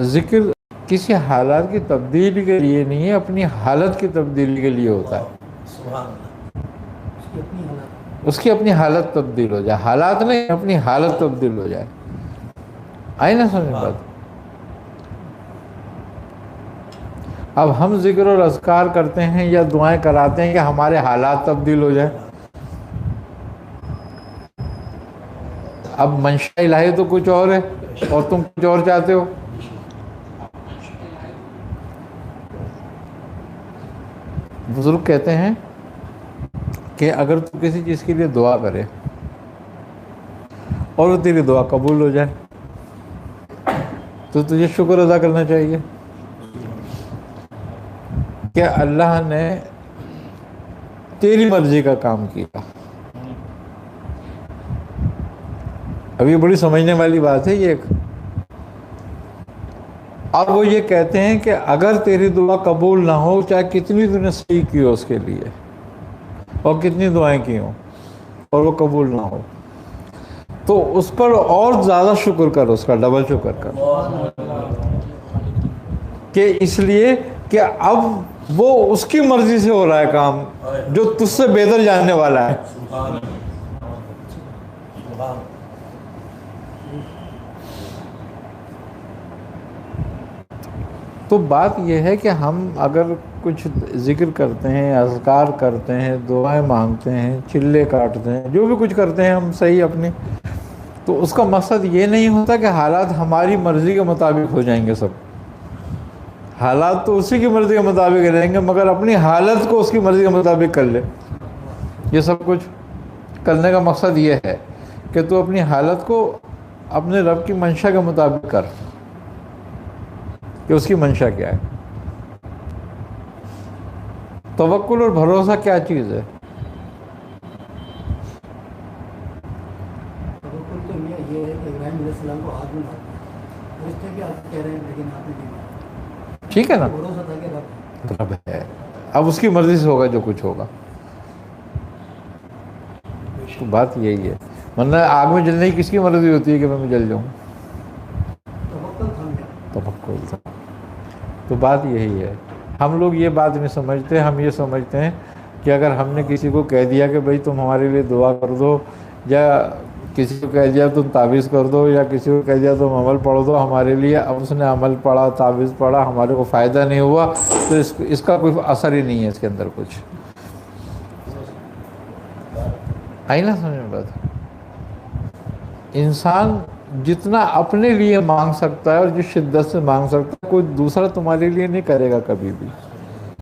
ذکر کسی حالات کی تبدیلی کے لیے نہیں ہے، اپنی حالت کی تبدیلی کے لیے ہوتا ہے. سبحان اللہ. اس کی اپنی حالت تبدیل ہو جائے، حالات نہیں، اپنی حالت تبدیل ہو جائے. آئی نا سمجھ بات؟ اب ہم ذکر اور اذکار کرتے ہیں یا دعائیں کراتے ہیں کہ ہمارے حالات تبدیل ہو جائیں. اب منشا الہی تو کچھ اور ہے اور تم کچھ اور چاہتے ہو. بزرگ کہتے ہیں کہ اگر تو کسی چیز کے لیے دعا کرے اور وہ تیری دعا قبول ہو جائے تو تجھے شکر ادا کرنا چاہیے کہ اللہ نے تیری مرضی کا کام کیا. اب یہ بڑی سمجھنے والی بات ہے یہ ایک. اب وہ یہ کہتے ہیں کہ اگر تیری دعا قبول نہ ہو، چاہے کتنی تو نے صحیح کی ہو اس کے لیے اور کتنی دعائیں کی ہوں اور وہ قبول نہ ہو، تو اس پر اور زیادہ شکر کر، اس کا ڈبل شکر کر، کہ اس لیے کہ اب وہ اس کی مرضی سے ہو رہا ہے کام جو تجھ سے بہتر جاننے والا ہے. تو بات یہ ہے کہ ہم اگر کچھ ذکر کرتے ہیں، اذکار کرتے ہیں، دعائیں مانگتے ہیں، چلے کاٹتے ہیں، جو بھی کچھ کرتے ہیں ہم صحیح اپنی، تو اس کا مقصد یہ نہیں ہوتا کہ حالات ہماری مرضی کے مطابق ہو جائیں گے. سب حالات تو اسی کی مرضی کے مطابق رہیں گے، مگر اپنی حالت کو اس کی مرضی کے مطابق کر لے. یہ سب کچھ کرنے کا مقصد یہ ہے کہ تو اپنی حالت کو اپنے رب کی منشا کے مطابق کر، کہ اس کی منشا کیا ہے. توکل اور بھروسہ کیا چیز ہے؟ توکل تو یہ ہے کہ ابراہیم علیہ السلام کو ہاتھ میں فرشتے بھی آپ کہہ رہے ہیں لیکن آپ نے نہیں مانا. ٹھیک ہے نا، بھروسہ تھا کہ رب ہے، اب اس کی مرضی سے ہوگا جو کچھ ہوگا. تو بات یہی ہے، ورنہ آگ میں جلنے کی کس کی مرضی ہوتی ہے کہ میں جل جاؤں؟ توکل تھا گیا. توکل تھا. تو بات یہی ہے. ہم لوگ یہ بات نہیں سمجھتے، ہم یہ سمجھتے ہیں کہ اگر ہم نے کسی کو کہہ دیا کہ بھئی تم ہمارے لیے دعا کر دو، یا کسی کو کہہ دیا تم تعویذ کر دو، یا کسی کو کہہ دیا تم عمل پڑھ دو ہمارے لیے، اب اس نے عمل پڑھا، تعویذ پڑھا، ہمارے کو فائدہ نہیں ہوا، تو اس کا کوئی اثر ہی نہیں ہے اس کے اندر کچھ. آئی نا سمجھ میں بات؟ انسان جتنا اپنے لیے مانگ سکتا ہے اور جس شدت سے مانگ سکتا ہے، کوئی دوسرا تمہارے لیے نہیں کرے گا کبھی بھی.